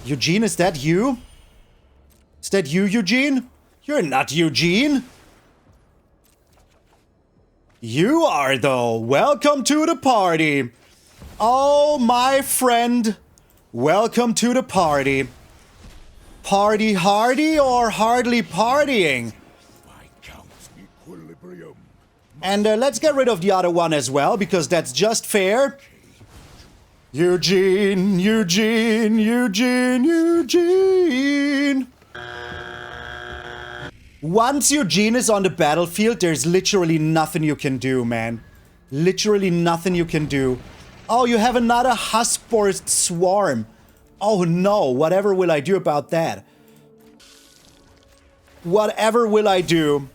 Eugene, is that you? Is that you, Eugene? You're not Eugene. You are, though. Welcome to the party. Oh, my friend. Welcome to the party. Party hardy or hardly partying? And let's get rid of the other one as well, because that's just fair. Eugene, Eugene, Eugene, Eugene. Once Eugene is on the battlefield, there's literally nothing you can do, man. Literally nothing you can do. Oh, you have another Huskborst Swarm. Oh no, whatever will I do about that? Whatever will I do?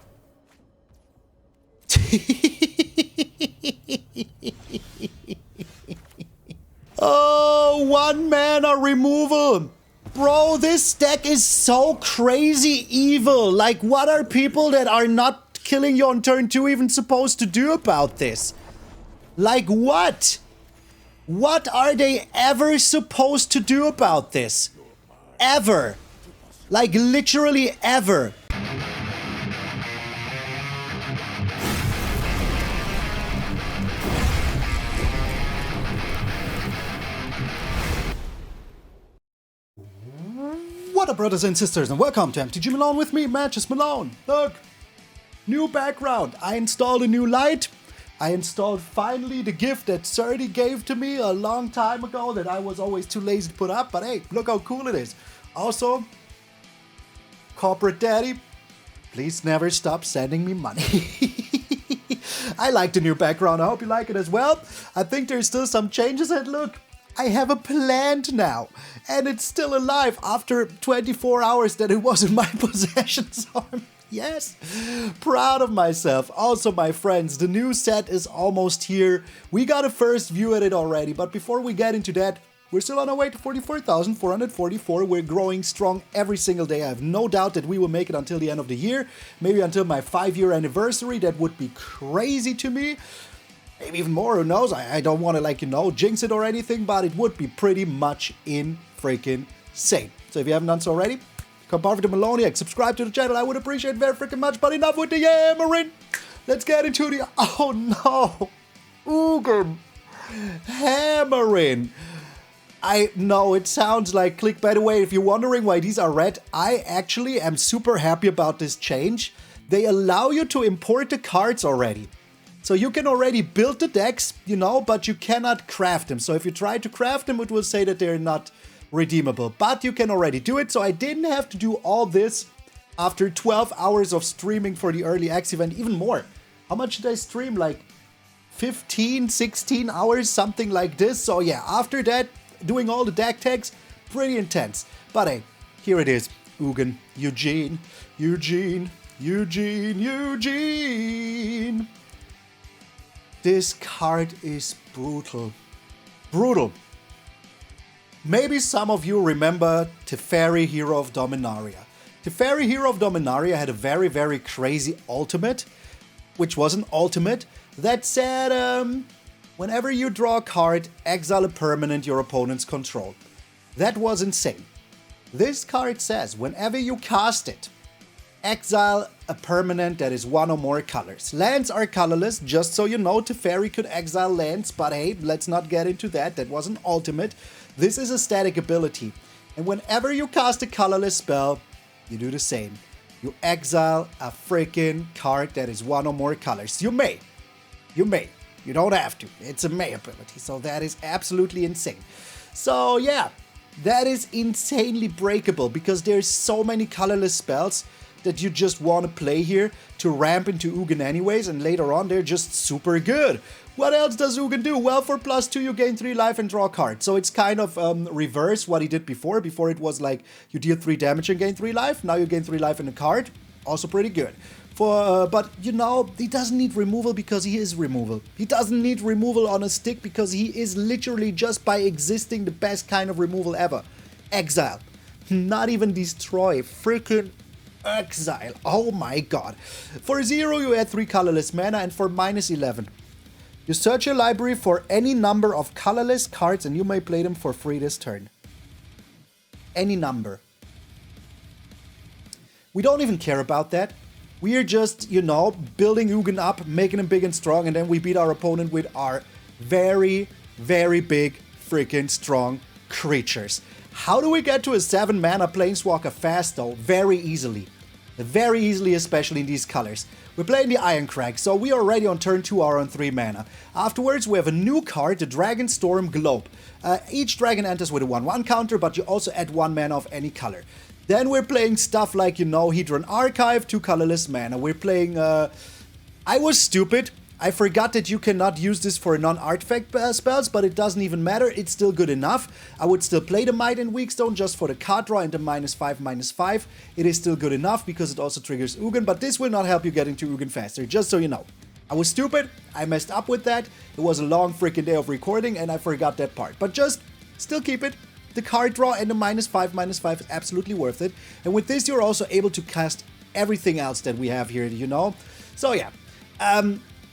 Oh, 1-mana removal. Bro, this deck is so crazy evil. Like, what are people that are not killing you on turn 2 even supposed to do about this? Like, what? What are they ever supposed to do about this? Ever. Like, literally ever. What up, brothers and sisters, and welcome to MTG Malone with me, MTG Malone. Look, new background. I installed a new light. I installed finally the gift that Serdi gave to me a long time ago that I was always too lazy to put up, but hey, look how cool it is. Also, corporate daddy, please never stop sending me money. I like the new background. I hope you like it as well. I think there's still some changes, and look, I have a plant now, and it's still alive after 24 hours that it was in my possession, so yes, proud of myself. Also, my friends, the new set is almost here. We got a first view at it already, but before we get into that, we're still on our way to 44,444. We're growing strong every single day. I have no doubt that we will make it until the end of the year, maybe until my 5-year anniversary. That would be crazy to me. Maybe even more, who knows? I don't want to, like, you know, jinx it or anything, but it would be pretty much insane. So if you haven't done so already, come part of the Malone, subscribe to the channel. I would appreciate it very freaking much, but enough with the yammering. Let's get into the... Oh no! Ugin! Hammering! I know it sounds like click. By the way, if you're wondering why these are red, I actually am super happy about this change. They allow you to import the cards already. So you can already build the decks, you know, but you cannot craft them. So if you try to craft them, it will say that they're not redeemable. But you can already do it, so I didn't have to do all this after 12 hours of streaming for the early access event, even more. How much did I stream? Like 15, 16 hours, something like this. So yeah, after that, doing all the deck tags, pretty intense. But hey, here it is. Ugin, Eugene, Eugene, Eugene, Eugene. This card is brutal. Brutal. Maybe some of you remember Teferi, Hero of Dominaria. Teferi, Hero of Dominaria had a very, very crazy ultimate, which was an ultimate that said, whenever you draw a card, exile a permanent your opponent's control. That was insane. This card says, whenever you cast it, exile a permanent that is one or more colors. Lands are colorless, just so you know. Teferi could exile lands, but hey, let's not get into that. That was an ultimate. This is a static ability. And whenever you cast a colorless spell, you do the same. You exile a freaking card that is one or more colors. You may. You may. You don't have to. It's a may ability, so that is absolutely insane. So yeah, that is insanely breakable because there's so many colorless spells that you just want to play here to ramp into Ugin anyways, and later on they're just super good. What else does Ugin do? Well, for +2 you gain 3 life and draw a card. So it's kind of reverse what he did before. Before it was like you deal 3 damage and gain 3 life. Now you gain 3 life and a card. Also pretty good. But you know, he doesn't need removal because he is removal. He doesn't need removal on a stick because he is literally just by existing the best kind of removal ever. Exile. Not even destroy. Freaking exile. Oh my god. For 0 you add 3 colorless mana, and for -11 you search your library for any number of colorless cards and you may play them for free this turn. Any number. We don't even care about that. We are just, you know, building Ugin up, making him big and strong, and then we beat our opponent with our very, very big, freaking strong creatures. How do we get to a 7 mana Planeswalker fast though? Very easily. Very easily, especially in these colors. We're playing the Irencrag, so we are already on turn 2 are on 3 mana. Afterwards, we have a new card, the Dragonstorm Globe. Each dragon enters with a 1/1 counter, but you also add 1 mana of any color. Then we're playing stuff like, you know, Hedron Archive, 2 colorless mana. We're playing, I was stupid. I forgot that you cannot use this for non-artifact spells, but it doesn't even matter. It's still good enough. I would still play the Might and Weakstone just for the card draw and the -5/-5. It is still good enough because it also triggers Ugin, but this will not help you get into Ugin faster, just so you know. I was stupid. I messed up with that. It was a long freaking day of recording and I forgot that part. But just still keep it. The card draw and the -5/-5 is absolutely worth it. And with this, you're also able to cast everything else that we have here, you know? So yeah.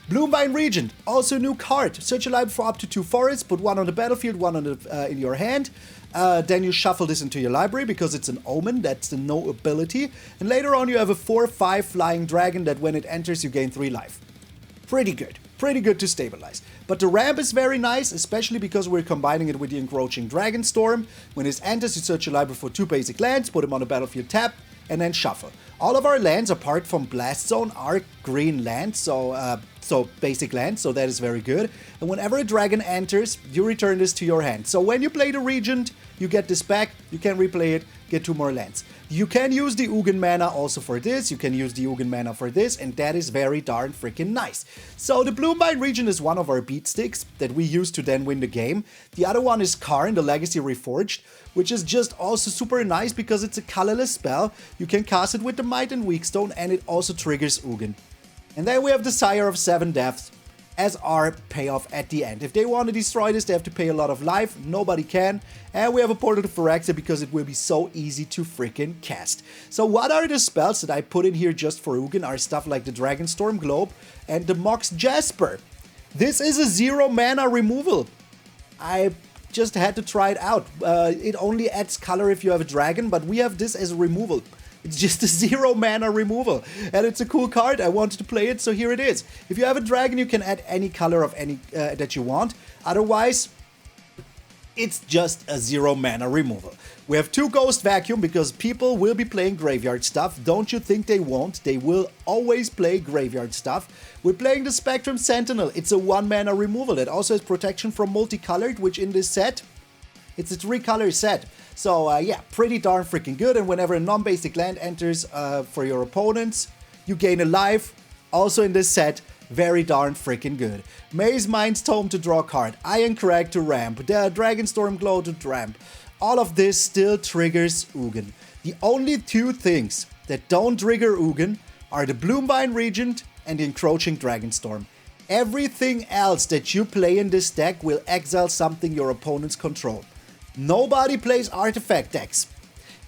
Bloomvine Regent, also a new card. Search a library for up to 2 forests, put 1 on the battlefield, 1 on the, in your hand. Then you shuffle this into your library because it's an omen, that's the no ability. And later on you have a 4/5 flying dragon that when it enters you gain 3 life. Pretty good to stabilize. But the ramp is very nice, especially because we're combining it with the Encroaching Dragonstorm. When this enters, you search your library for 2 basic lands, put them on the battlefield, tap, and then shuffle. All of our lands, apart from Blast Zone, are green lands, so basic lands, so that is very good. And whenever a dragon enters, you return this to your hand. So when you play the Regent, you get this back, you can replay it, get 2 more lands. You can use the Ugin mana also for this, you can use the Ugin mana for this, and that is very darn freaking nice. So the Bloomvine Regent is one of our beat sticks that we use to then win the game. The other one is Karn, the Legacy Reforged, which is just also super nice because it's a colorless spell. You can cast it with the Might and Weakstone, and it also triggers Ugin. And then we have the Sire of 7 Deaths as our payoff at the end. If they want to destroy this, they have to pay a lot of life. Nobody can. And we have a Portal to Phyrexia because it will be so easy to freaking cast. So what are the spells that I put in here just for Ugin are stuff like the Dragonstorm Globe and the Mox Jasper. This is a 0 mana removal. I just had to try it out. It only adds color if you have a dragon, but we have this as a removal. It's just a 0 mana removal. And it's a cool card. I wanted to play it, so here it is. If you have a dragon, you can add any color of any that you want. Otherwise, it's just a 0 mana removal. We have 2 Ghost Vacuum because people will be playing graveyard stuff. Don't you think they won't? They will always play graveyard stuff. We're playing the Spectrum Sentinel. It's a 1 mana removal. It also has protection from multicolored, which in this set, it's a 3-color set. So yeah, pretty darn freaking good. And whenever a non-basic land enters for your opponents, you gain a life. Also in this set, very darn freaking good. Mazemind Tome to draw a card. Irencrag to ramp. The Dragonstorm Glow to ramp. All of this still triggers Ugin. The only 2 things that don't trigger Ugin are the Bloomvine Regent and the Encroaching Dragonstorm. Everything else that you play in this deck will exile something your opponents control. Nobody plays artifact decks.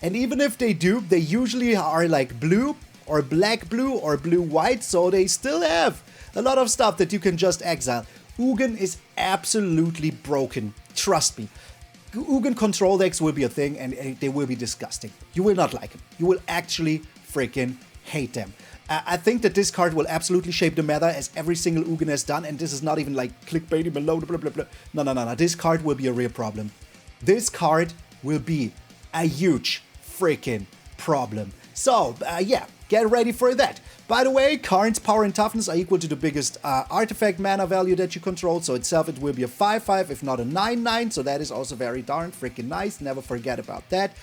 And even if they do, they usually are like blue or black-blue or blue-white, so they still have a lot of stuff that you can just exile. Ugin is absolutely broken. Trust me. Ugin control decks will be a thing and they will be disgusting. You will not like them. You will actually freaking hate them. I think that this card will absolutely shape the meta as every single Ugin has done, and this is not even like clickbaity Malone, blah blah blah. No. This card will be a real problem. This card will be a huge freaking problem. So, yeah, get ready for that. By the way, Karn's power and toughness are equal to the biggest artifact mana value that you control. So itself, it will be a 5/5, if not a 9/9. So that is also very darn freaking nice. Never forget about that.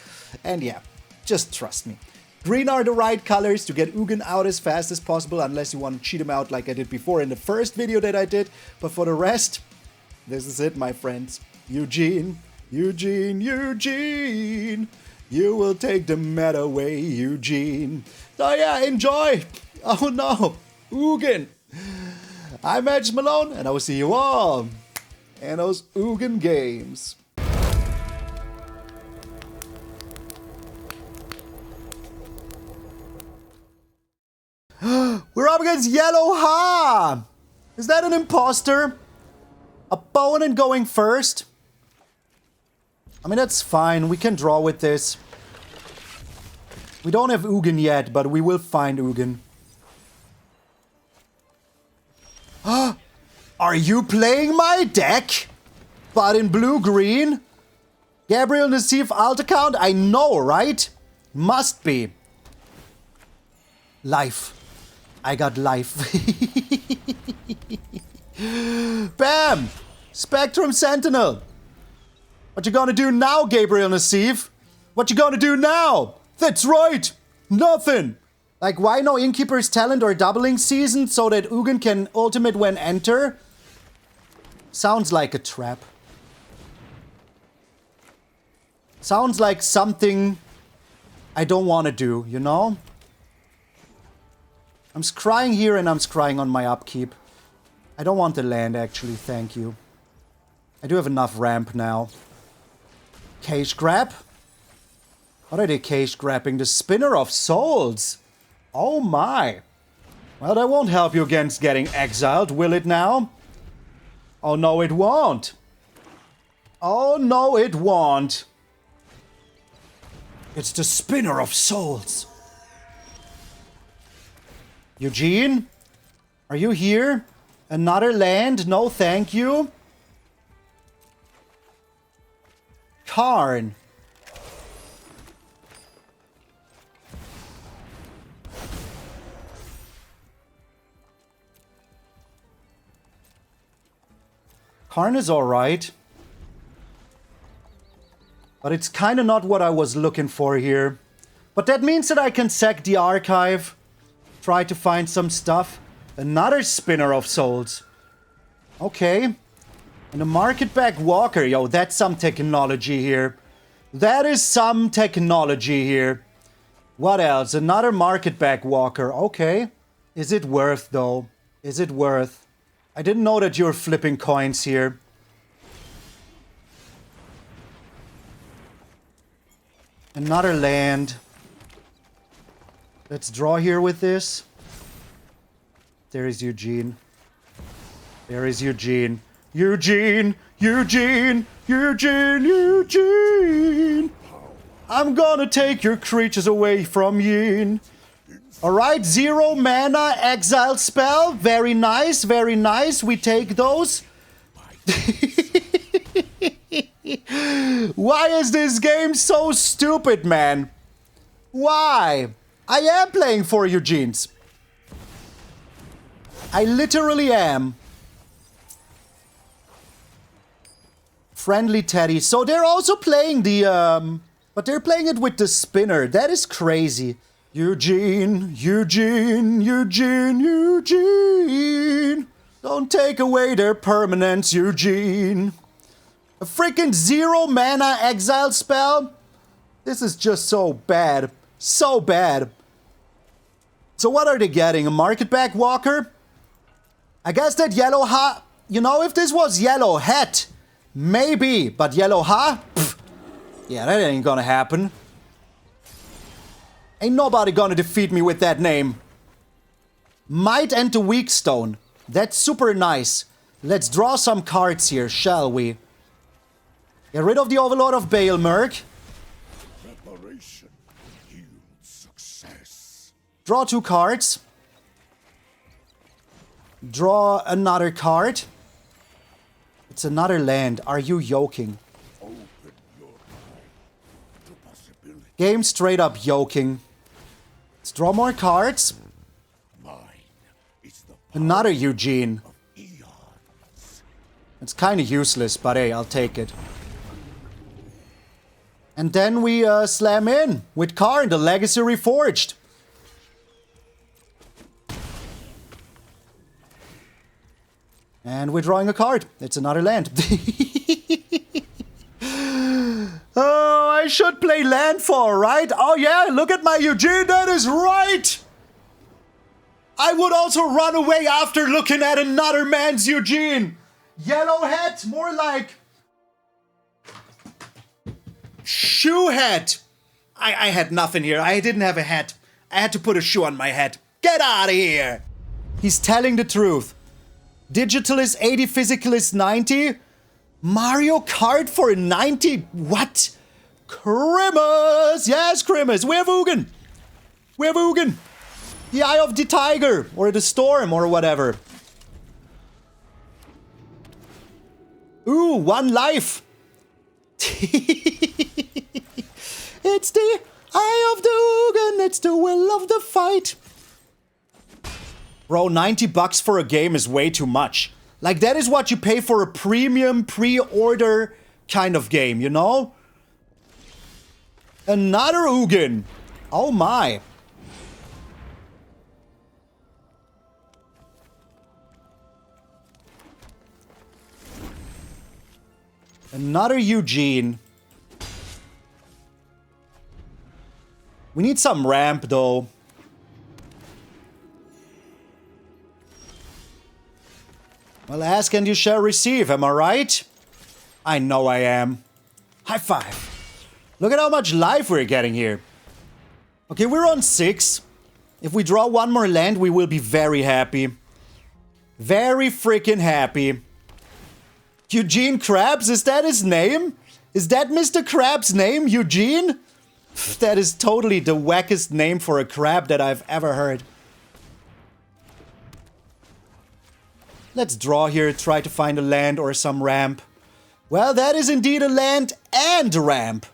And yeah, just trust me. Green are the right colors to get Ugin out as fast as possible, unless you want to cheat him out like I did before in the first video that I did. But for the rest, this is it, my friends. Ugin. You will take the meta away, Ugin. So yeah, enjoy. Oh no, Ugin. I'm MTG Malone, and I will see you all in those Ugin games. We're up against Yellow Ha! Is that an imposter? Opponent going first? I mean, that's fine. We can draw with this. We don't have Ugin yet, but we will find Ugin. Are you playing my deck? But in blue-green? Gabriel Nassif alt account? I know, right? Must be. Life. I got life. Bam! Spectrum Sentinel. What you gonna do now, Gabriel Nassif? What you gonna do now? That's right! Nothing! Like, why no Innkeeper's Talent or Doubling Season so that Ugin can ultimate when enter? Sounds like a trap. Sounds like something I don't want to do, you know? I'm scrying here and I'm scrying on my upkeep. I don't want the land, actually, thank you. I do have enough ramp now. Cage grab? What are they cage grabbing? The Spinner of Souls! Oh my! Well, that won't help you against getting exiled, will it now? Oh no, it won't! Oh no, it won't! It's the Spinner of Souls! Eugene? Are you here? Another land? No, thank you. Karn. Karn is alright. But it's kind of not what I was looking for here. But that means that I can sack the archive. Try to find some stuff. Another Spinner of Souls. Okay. And a Market Back Walker. Yo, that's some technology here. That is some technology here. What else? Another Market Back Walker. Okay. Is it worth, though? Is it worth? I didn't know that you're flipping coins here. Another land. Let's draw here with this. There is Eugene. There is Eugene. Eugene! Eugene! Eugene! Eugene! I'm gonna take your creatures away from Yin. Alright, 0 mana exile spell. Very nice, very nice. We take those. Why is this game so stupid, man? Why? I am playing for Eugene's. I literally am. Friendly Teddy. So they're also playing the, but they're playing it with the spinner. That is crazy. Eugene, Eugene, Eugene, Eugene. Don't take away their permanence, Eugene. A freaking 0 mana exile spell? This is just so bad. So bad. So what are they getting? A Market Back Walker? I guess that yellow ha... You know, if this was yellow hat, maybe. But yellow ha? Pfft. Yeah, that ain't gonna happen. Ain't nobody gonna defeat me with that name. Mightstone and Weakstone. That's super nice. Let's draw some cards here, shall we? Get rid of the Overlord of Baelmerk. Preparation yields success. Draw 2 cards. Draw another card. It's another land. Are you yoking? Open your mind to possibility. Game straight up yoking. Let's draw more cards. Mine is the Another Eugene. of eons. It's kind of useless, but hey, I'll take it. And then we slam in with Karn, the Legacy Reforged. And we're drawing a card. It's another land. Oh, I should play landfall, right? Oh yeah, look at my Eugene, that is right! I would also run away after looking at another man's Eugene. Yellow hat, more like... shoe hat. I had nothing here. I didn't have a hat. I had to put a shoe on my head. Get out of here. He's telling the truth. Digital is 80, physical is 90. Mario Kart for 90... What? Grimace! Yes, Grimace! We have Ugin! We have Ugin! The Eye of the Tiger! Or the Storm, or whatever. Ooh, 1 life! It's the Eye of the Ugin! It's the will of the fight! Bro, 90 bucks for a game is way too much. Like, that is what you pay for a premium, pre-order kind of game, you know? Another Ugin. Oh my. Another Eugene. We need some ramp, though. Well, ask and you shall receive, am I right? I know I am. High five. Look at how much life we're getting here. Okay, we're on 6. If we draw 1 more land, we will be very happy. Very freaking happy. Eugene Krabs, is that his name? Is that Mr. Krabs' name, Eugene? That is totally the wackest name for a crab that I've ever heard. Let's draw here, try to find a land or some ramp. Well, that is indeed a land and a ramp.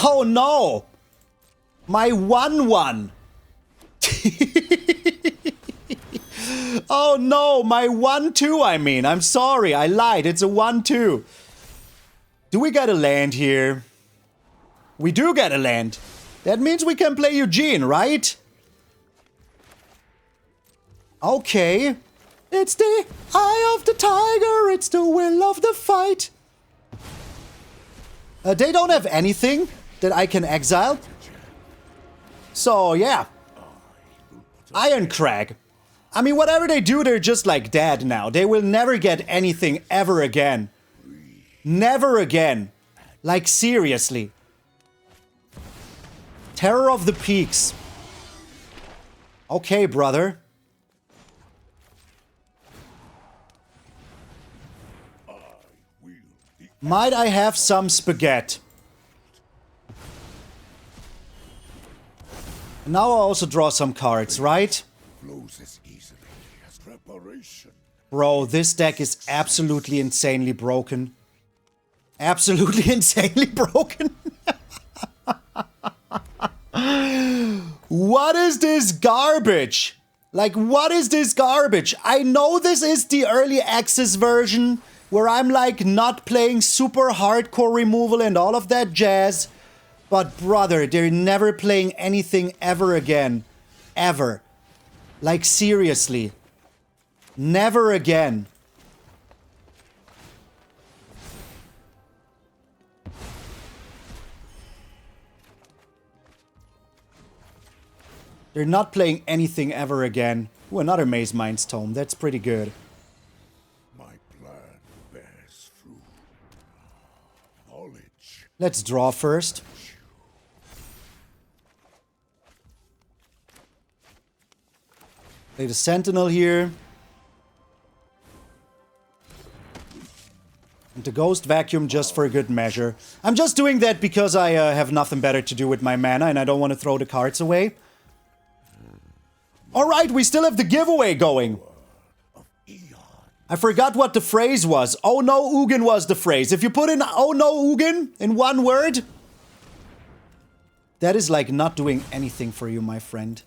Oh no! My 1/1. Oh no, my 1/2 I mean. I'm sorry, I lied. It's a 1/2. Do we get a land here? We do get a land. That means we can play Eugene, right? Okay. It's the Eye of the Tiger. It's the will of the fight. They don't have anything that I can exile. So, yeah. Irencrag. I mean, whatever they do, they're just like dead now. They will never get anything ever again. Never again. Like, seriously. Terror of the Peaks. Okay, brother. Might I have some spaghetti? Now I'll also draw some cards, right? Bro, this deck is absolutely insanely broken. Absolutely insanely broken. What is this garbage? Like, what is this garbage? I know this is the early access version, where I'm like not playing super hardcore removal and all of that jazz. But brother, they're never playing anything ever again. Ever. Like seriously. Never again. They're not playing anything ever again. Ooh, another Mazemind Tome. That's pretty good. Let's draw first. Play the Sentinel here. And the Ghost Vacuum just for a good measure. I'm just doing that because I have nothing better to do with my mana and I don't want to throw the cards away. Alright, we still have the giveaway going. I forgot what the phrase was. Oh no, Ugin was the phrase. If you put in oh no, Ugin in one word, that is like not doing anything for you, my friend.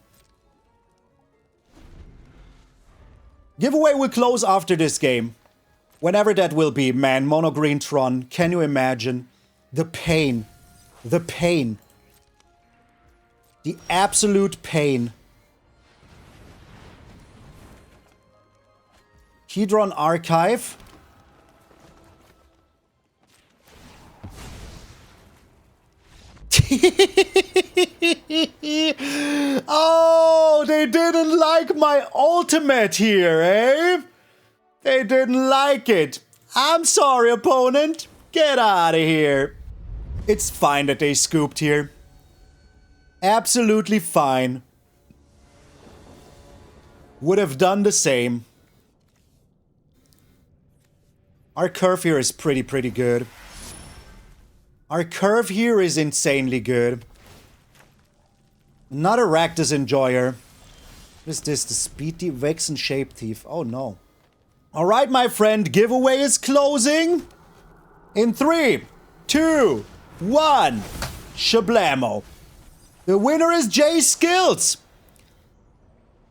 Giveaway will close after this game. Whenever that will be, man. Mono Green Tron. Can you imagine? The pain. The pain. The absolute pain. Hedron Archive. Oh, they didn't like my ultimate here, eh? They didn't like it. I'm sorry, opponent. Get out of here. It's fine that they scooped here. Absolutely fine. would have done the same. Our curve here is pretty good. Our curve here is insanely good. Another Rakdos Enjoyer. What is this? The Speed Thief, Vexen Shape Thief. Oh no. Alright, my friend, giveaway is closing. In 3, 2, 1. Shablamo. The winner is J Skills.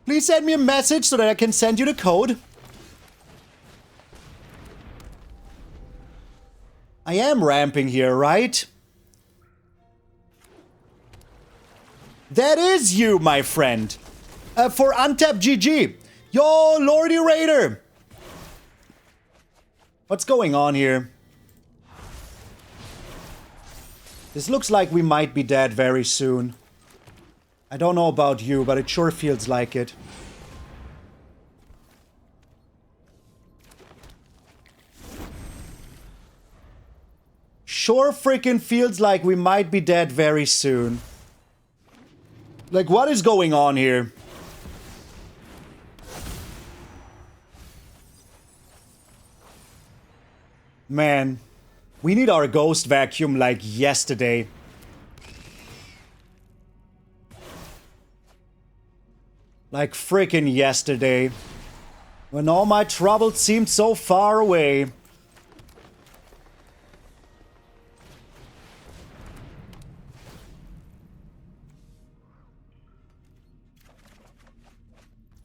Please send me a message so that I can send you the code. I am ramping here, right? That is you, my friend. For Untap GG. Yo, Lordy Raider. What's going on here? This looks like we might be dead very soon. I don't know about you, but it sure feels like it. Sure freaking feels like we might be dead very soon. Like, what is going on here? Man, we need our ghost vacuum like yesterday. Like freaking yesterday. When all my troubles seemed so far away.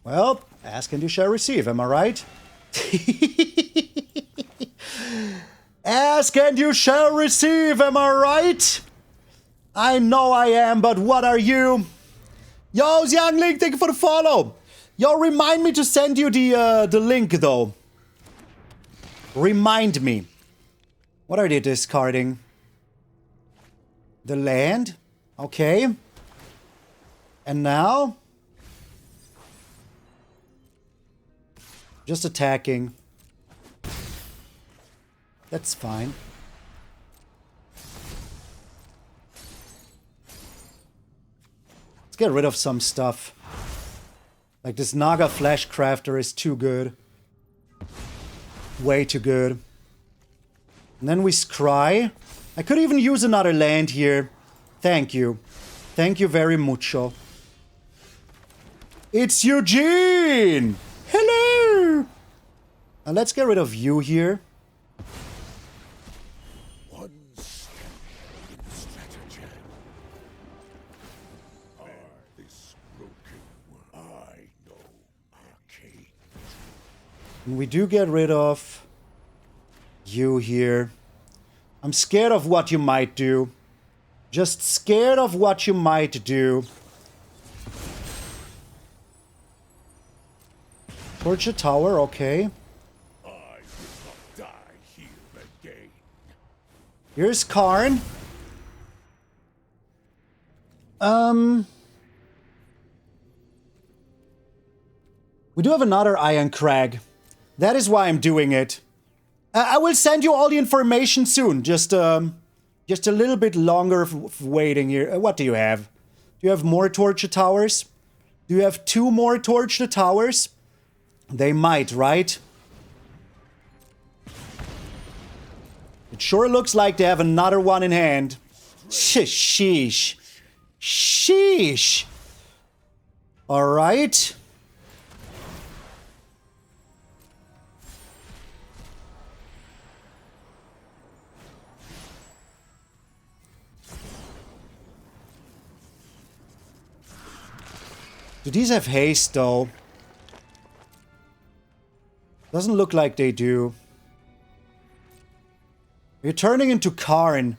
Well, ask and you shall receive, am I right? Ask and you shall receive, am I right? I know I am, but what are you? Yo, Youngling, thank you for the follow. Yo, remind me to send you the link, though. Remind me. What are they discarding? The land? Okay. And now? Just attacking. That's fine. Let's get rid of some stuff. Like this Naga Flash Crafter is too good. Way too good. And then we scry. I could even use another land here. Thank you. Thank you very mucho. It's Eugene! Hello! Now let's get rid of you here. One step in stratagem. This broken world. I know arcane. And we do get rid of you here. I'm scared of what you might do. Just scared of what you might do. Torch a tower, okay. I will not die here again. Here's Karn. We do have another Irencrag. That is why I'm doing it. I will send you all the information soon. Just a little bit longer of waiting here. What do you have? Do you have more Torch Towers? Do you have 2 more Torch Towers? They might, right? It sure looks like they have another one in hand. Sheesh. Sheesh. Alright. Do these have haste, though? Doesn't look like they do. You're turning into Karn.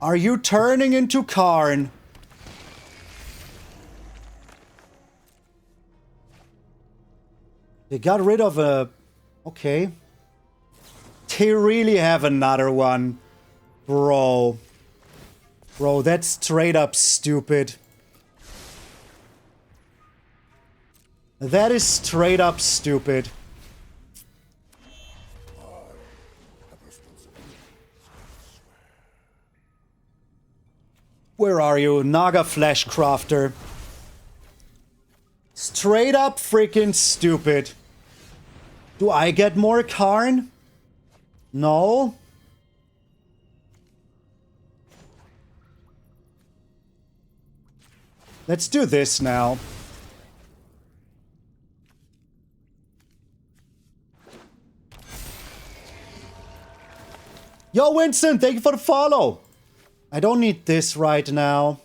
Are you turning into Karn? They got rid of a... Okay. They really have another one. Bro. Bro, that's straight up stupid. That is straight up stupid. Where are you? Naga Flash Crafter. Straight up freaking stupid. Do I get more Karn? No. Let's do this now. Yo, Winston, thank you for the follow. I don't need this right now.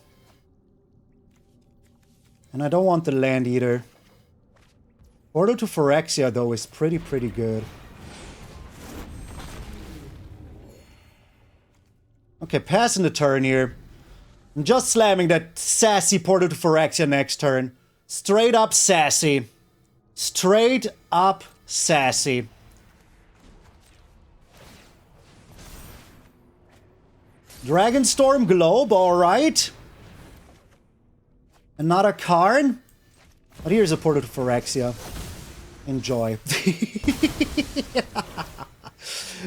And I don't want the land either. Portal to Phyrexia, though, is pretty good. Okay, passing the turn here. I'm just slamming that sassy Portal to Phyrexia next turn. Straight up sassy. Straight up sassy. Dragonstorm Globe, alright. Another Karn. But here's a Portal to Phyrexia. Enjoy.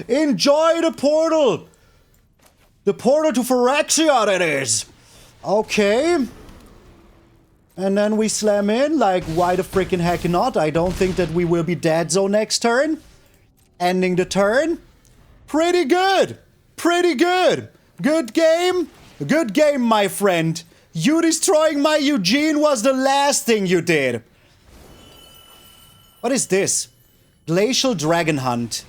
Enjoy the portal! The Portal to Phyrexia, that is! Okay. And then we slam in, like, why the freaking heck not? I don't think that we will be dead zone next turn. Ending the turn. Pretty good! Pretty good! Good game? Good game, my friend. You destroying my Ugin was the last thing you did. What is this? Glacial Dragon Hunt.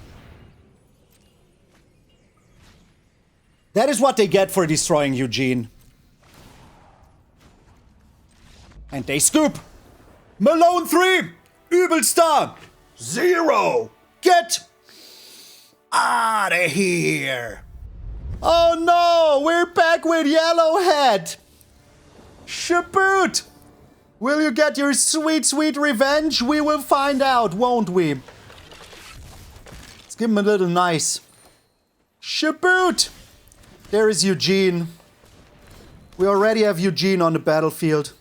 That is what they get for destroying Ugin. And they scoop. Malone 3. Übelstar. 0. Get out of here. Oh no, we're back with Yellowhead. Shaboot. Will you get your sweet, sweet revenge? We will find out, won't we? Let's give him a little nice. Shaboot. There is Ugin. We already have Ugin on the battlefield.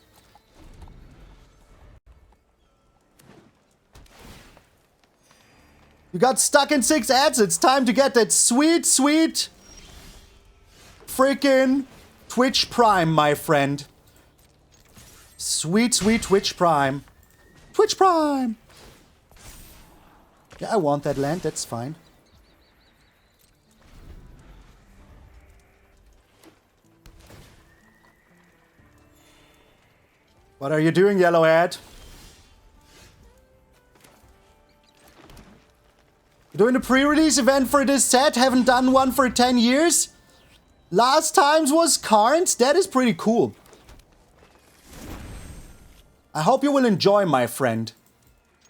You got stuck in 6 ads. It's time to get that sweet, sweet freaking Twitch Prime, my friend. Sweet, sweet Twitch Prime. Twitch Prime! Yeah, I want that land. That's fine. What are you doing, Yellowhead? Doing a pre-release event for this set. Haven't done one for 10 years. Last times was Karn's. That is pretty cool. I hope you will enjoy, my friend.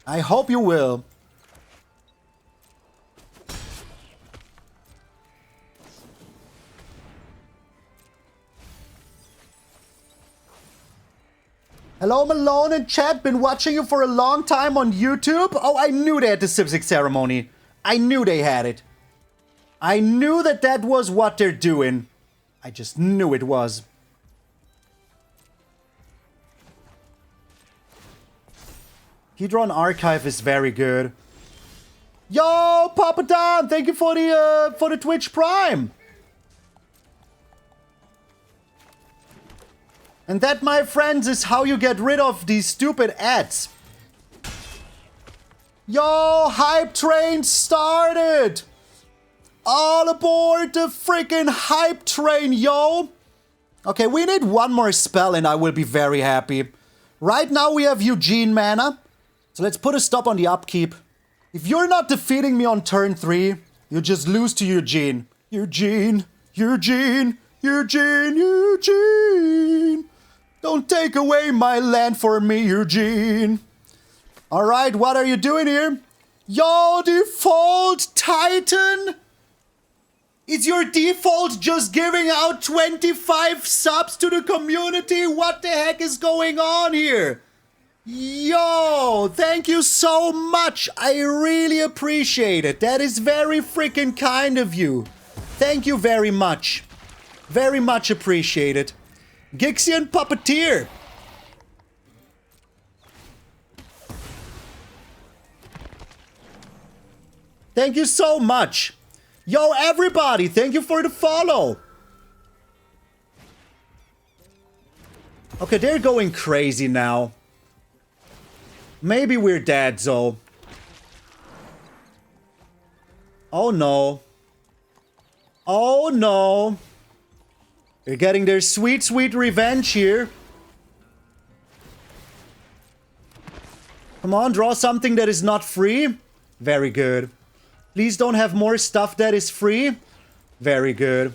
I hope you will. Hello, Malone and chat. Been watching you for a long time on YouTube. Oh, I knew they had the Sipsic ceremony. I knew they had it. I knew that that was what they're doing. I just knew it was. Hedron Archive is very good. Yo, Papa Don, thank you for the Twitch Prime. And that, my friends, is how you get rid of these stupid ads. Yo, hype train started. All aboard the freaking hype train, yo. Okay, we need one more spell and I will be very happy. Right now we have Ugin mana. So let's put a stop on the upkeep. If you're not defeating me on turn 3, you just lose to Ugin. Ugin, Ugin, Ugin, Ugin. Don't take away my land for me, Ugin. Alright, what are you doing here? Yo, default Titan? Is your default just giving out 25 subs to the community? What the heck is going on here? Yo, thank you so much. I really appreciate it. That is very freaking kind of you. Thank you very much. Very much appreciated. Gixian Puppeteer. Thank you so much. Yo, everybody, thank you for the follow. Okay, they're going crazy now. Maybe we're dead, though. Oh no. Oh no. They're getting their sweet, sweet revenge here. Come on, draw something that is not free. Very good. Please don't have more stuff that is free. Very good.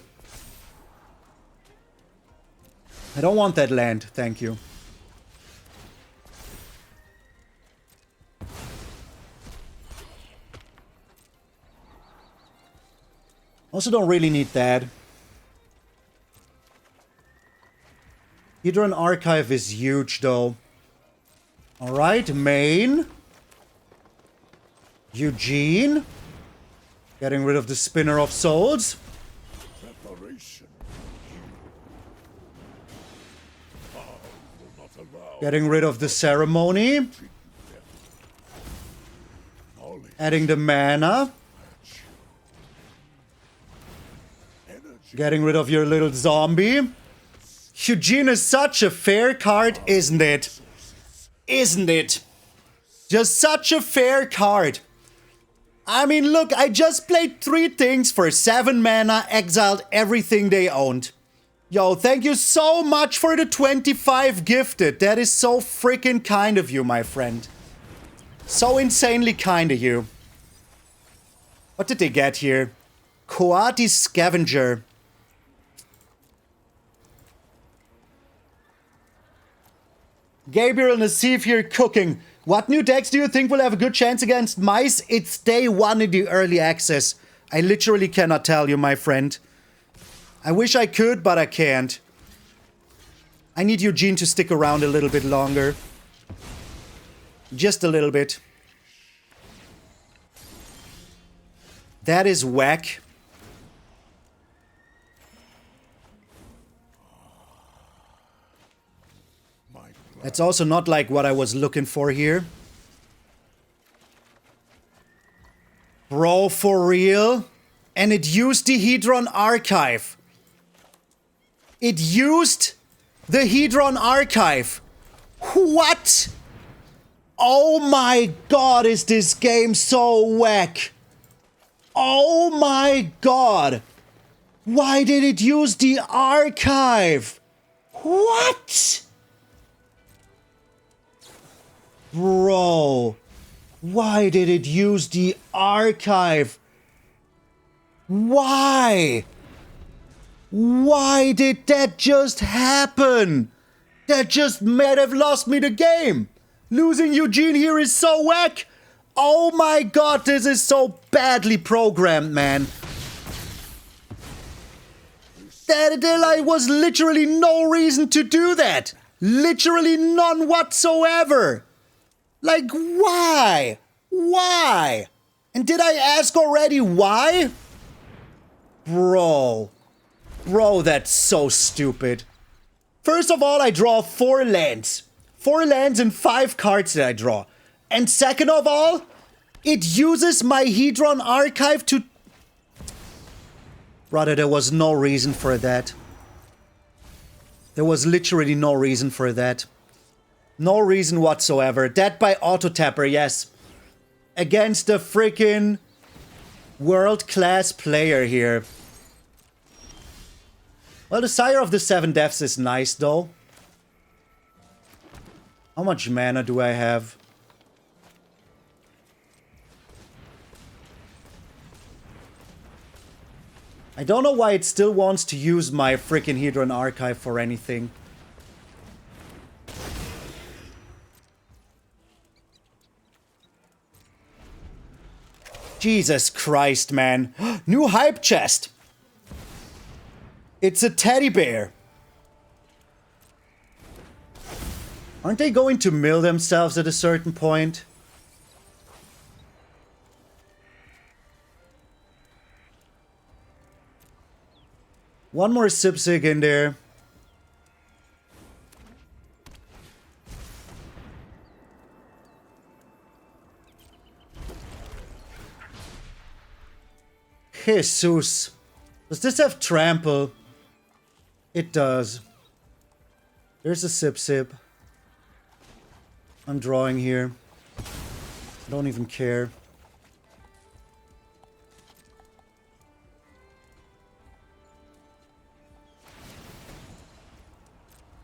I don't want that land, thank you. Also don't really need that. Hedron Archive is huge though. Alright, main. Ugin. Getting rid of the Spinner of Souls. Preparation. Will not allow Getting rid of the Ceremony. knowledge. Adding the mana. Energy. Getting rid of your little zombie. Ugin is such a fair card, isn't it? Isn't it? Just such a fair card. I mean, look, I just played 3 things for 7 mana, exiled everything they owned. Yo, thank you so much for the 25 gifted. That is so freaking kind of you, my friend. So insanely kind of you. What did they get here? Coati Scavenger. Gabriel Nassif here cooking. What new decks do you think will have a good chance against mice? It's day 1 in the early access. I literally cannot tell you, my friend. I wish I could, but I can't. I need Ugin to stick around a little bit longer. Just a little bit. That is whack. That's also not like what I was looking for here. Bro, for real? And it used the Hedron Archive. It used the Hedron Archive. What? Oh my god, is this game so whack? Oh my god. Why did it use the archive? What? Bro, why did it use the archive? Why? Why did that just happen? That just might have lost me the game. Losing Ugin here is so whack. Oh my god, this is so badly programmed, man. There was literally no reason to do that. Literally none whatsoever. Like, why? Why? And did I ask already why? Bro. Bro, that's so stupid. First of all, I draw 4 lands. 4 lands and 5 cards that I draw. And second of all, it uses my Hedron Archive to... Brother, there was no reason for that. There was literally no reason for that. No reason whatsoever. Dead by auto-tapper, yes. Against the freaking world-class player here. Well, the Sire of the 7 Deaths is nice, though. How much mana do I have? I don't know why it still wants to use my freaking Hedron Archive for anything. Jesus Christ, man. New hype chest. It's a teddy bear. Aren't they going to mill themselves at a certain point? One more Sipsig in there. Jesus. Does this have trample? It does. There's a Sip. I'm drawing here. I don't even care.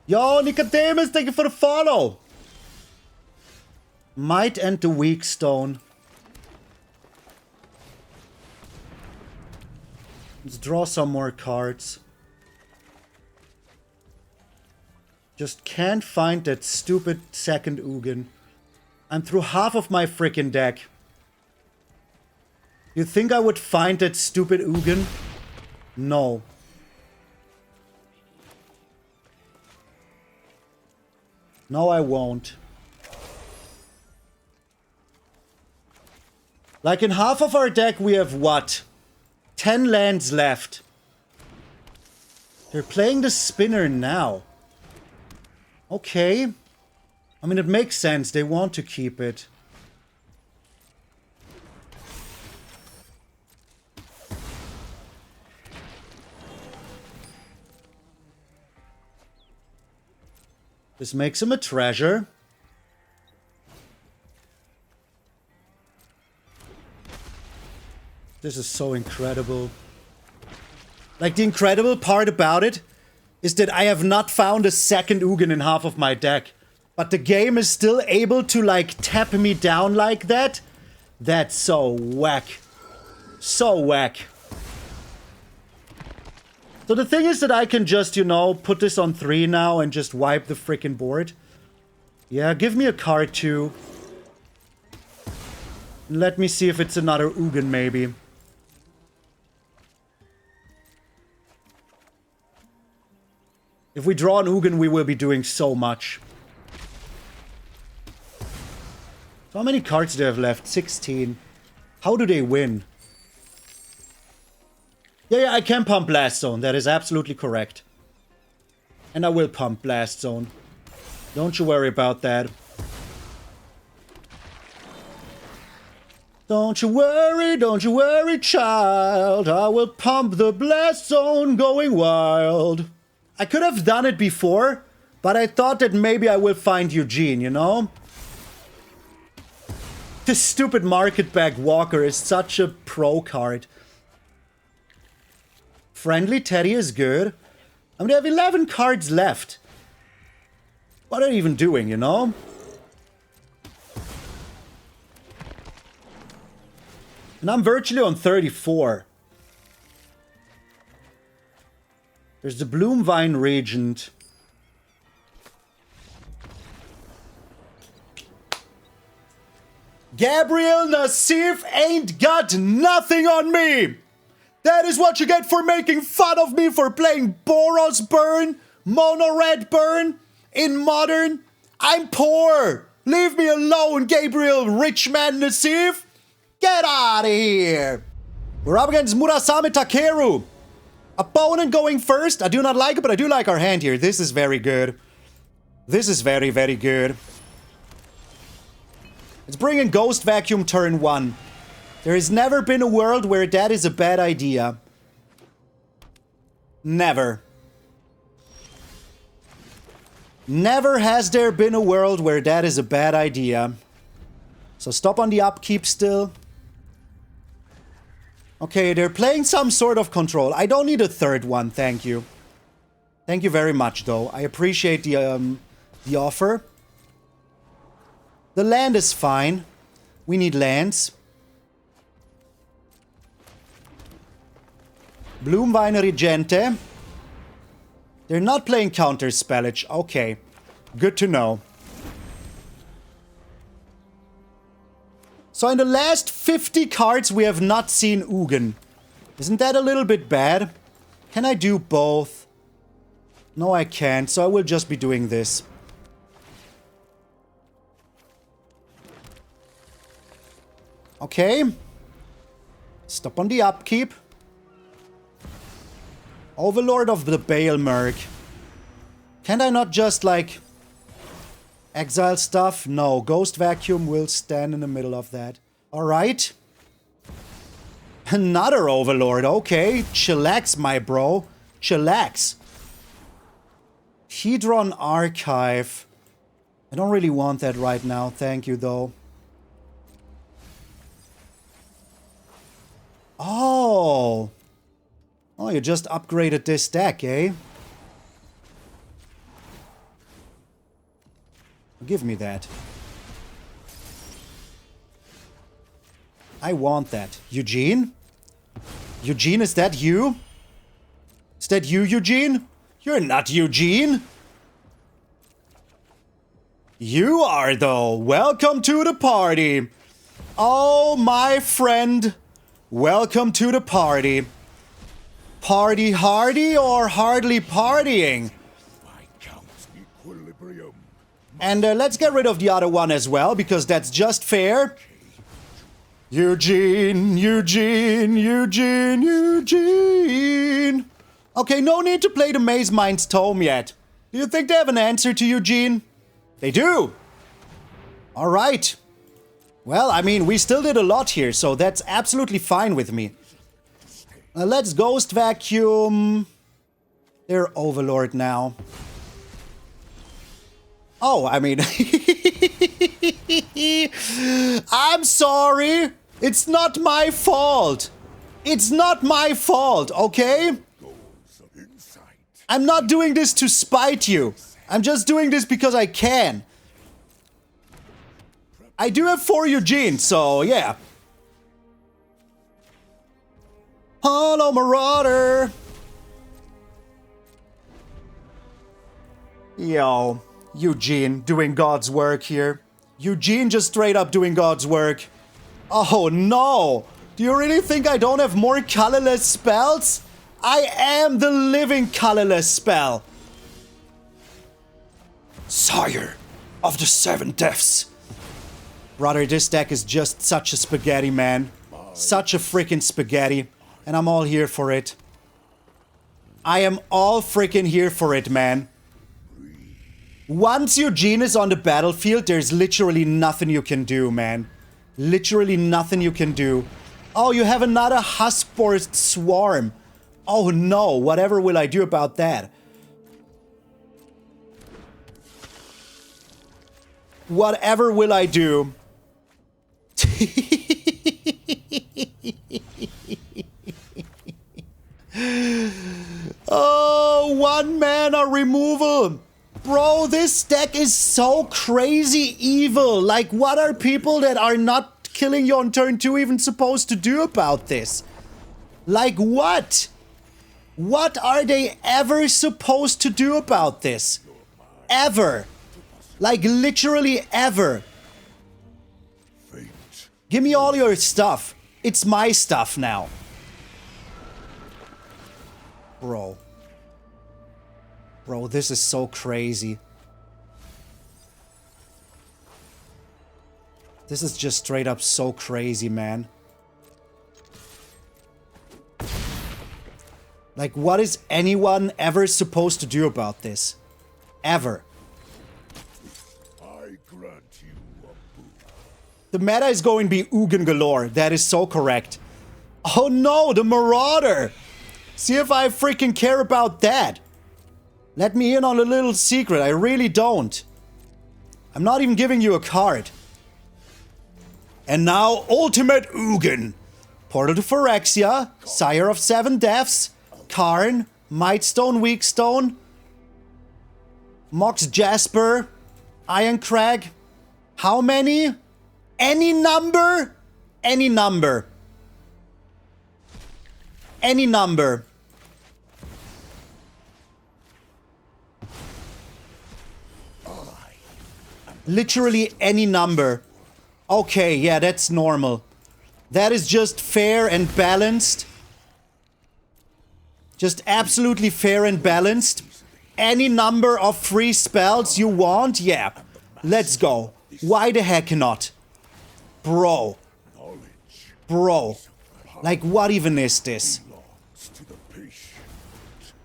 Yo, Nicodemus, thank you for the follow. Might and the Weakstone. Let's draw some more cards. Just can't find that stupid second Ugin. I'm through half of my frickin' deck. You think I would find that stupid Ugin? No. No, I won't. Like in half of our deck we have what? 10 lands left. They're playing the spinner now. Okay. I mean, it makes sense. They want to keep it. This makes him a treasure. This is so incredible. Like, the incredible part about it is that I have not found a second Ugin in half of my deck. But the game is still able to, like, tap me down like that. That's so whack. So whack. So the thing is that I can just, you know, put this on 3 now and just wipe the frickin' board. Yeah, give me a card too. Let me see if it's another Ugin maybe. If we draw an Ugin, we will be doing so much. So how many cards do they have left? 16. How do they win? Yeah, I can pump Blast Zone. That is absolutely correct. And I will pump Blast Zone. Don't you worry about that. Don't you worry, child. I will pump the Blast Zone going wild. I could have done it before, but I thought that maybe I will find Eugene, you know? This stupid Market Bag Walker is such a pro card. Friendly Teddy is good. I mean, they have 11 cards left. What are they even doing, you know? And I'm virtually on 34. There's the Bloomvine Regent. Gabriel Nassif ain't got nothing on me! That is what you get for making fun of me for playing Boros Burn, Mono Red Burn, in Modern. I'm poor! Leave me alone, Gabriel Richman Nassif! Get out of here! We're up against Murasame Takeru. Opponent going first. I do not like it, but I do like our hand here. This is very good. This is very, very good. Let's bring in Ghost Vacuum turn 1. There has never been a world where that is a bad idea. Never. Never has there been a world where that is a bad idea. So stop on the upkeep still. Okay, they're playing some sort of control. I don't need a third one, thank you. Thank you very much, though. I appreciate the offer. The land is fine. We need lands. Bloomvine Regent. They're not playing counter spellage. Okay. Good to know. So in the last 50 cards we have not seen Ugin. Isn't that a little bit bad? Can I do both? No, I can't, so I will just be doing this. Okay. Stop on the upkeep. Overlord of the Bale Merc. Can't I not just, like, exile stuff? No, Ghost Vacuum will stand in the middle of that. Alright. Another Overlord, okay. Chillax, my bro. Chillax. Hedron Archive. I don't really want that right now, thank you, though. Oh. Oh, you just upgraded this deck, eh? Give me that. I want that. Eugene? Eugene, is that you? Is that you, Eugene? You're not Eugene. You are, though. Welcome to the party. Oh, my friend. Welcome to the party. Party hardy or hardly partying? And let's get rid of the other one as well, because that's just fair. Eugene, Eugene, Eugene, Eugene. Okay, no need to play the Mazemind Tome yet. Do you think they have an answer to Eugene? They do. All right. Well, I mean, we still did a lot here, so that's absolutely fine with me. Let's Ghost Vacuum. They're Overlord now. Oh, I mean... I'm sorry. It's not my fault. It's not my fault, okay? I'm not doing this to spite you. I'm just doing this because I can. I do have 4 Eugene, so yeah. Hello, Marauder. Yo, Eugene doing God's work here. Eugene just straight up doing God's work. Oh no! Do you really think I don't have more colorless spells? I am the living colorless spell. Sire of the 7 Deaths. Brother, this deck is just such a spaghetti, man. Such a freaking spaghetti. And I'm all here for it. I am all freaking here for it, man. Once Eugene is on the battlefield, there's literally nothing you can do, man. Literally nothing you can do. Oh, you have another Huskborst Swarm. Oh no, whatever will I do about that? Whatever will I do? Oh, 1 mana removal. Bro, this deck is so crazy evil. Like, what are people that are not killing you on turn 2 even supposed to do about this? Like, what? What are they ever supposed to do about this? Ever. Like, literally ever. Give me all your stuff. It's my stuff now. Bro. Bro, this is so crazy. This is just straight up so crazy, man. Like, what is anyone ever supposed to do about this? Ever. I grant you a boon. The meta is going to be Ugin galore. That is so correct. Oh no, the Marauder! See if I freaking care about that. Let me in on a little secret. I really don't. I'm not even giving you a card. And now, Ultimate Ugin. Portal to Phyrexia. Sire of 7 Deaths. Karn. Mightstone, Weakstone. Mox Jasper. Irencrag. How many? Any number? Any number. Any number. Literally any number. Okay, yeah, that's normal. That is just fair and balanced. Just absolutely fair and balanced. Any number of free spells you want, yeah. Let's go. Why the heck not? Bro. Bro. Like, what even is this?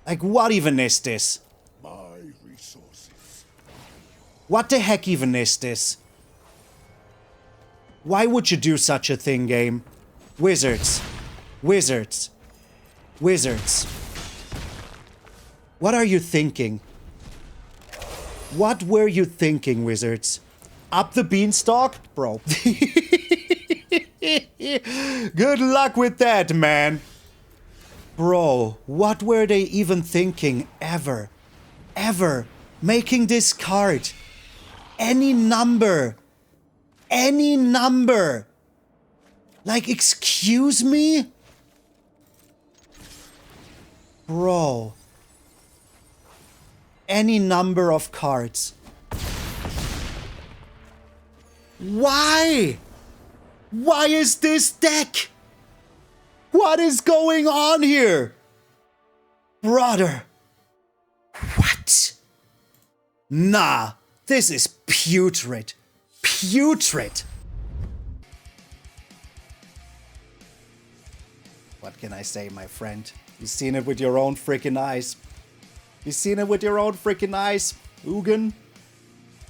Like, what even is this? What the heck even is this? Why would you do such a thing, game? Wizards. Wizards. Wizards. What are you thinking? What were you thinking, Wizards? Up the beanstalk? Bro. Good luck with that, man. Bro, what were they even thinking ever? Ever making this card? Any number. Any number. Like, excuse me? Bro. Any number of cards. Why? Why is this deck? What is going on here? Brother. What? Nah, this is putrid. Putrid. What can I say, my friend? You've seen it with your own freaking eyes. You've seen it with your own freaking eyes. Ugin.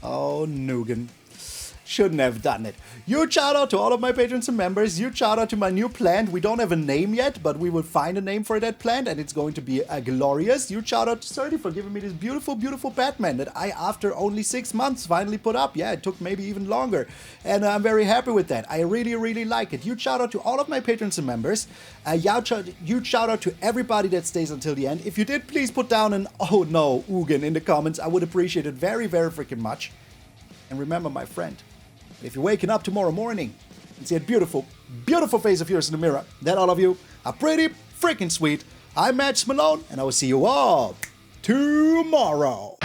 Oh, Nugan. Shouldn't have done it. Huge shout out to all of my patrons and members. Huge shout out to my new plant. We don't have a name yet, but we will find a name for that plant, and it's going to be glorious. Huge shout out to 30 for giving me this beautiful, beautiful Batman that I, after only 6 months, finally put up. Yeah, it took maybe even longer, and I'm very happy with that. I really, really like it. Huge shout out to all of my patrons and members. Huge shout out to everybody that stays until the end. If you did, please put down an "oh no, Ugin" in the comments. I would appreciate it very, very freaking much. And remember, my friend, if you're waking up tomorrow morning and see that beautiful, beautiful face of yours in the mirror, then all of you are pretty freaking sweet. I'm MTG Malone, and I will see you all tomorrow.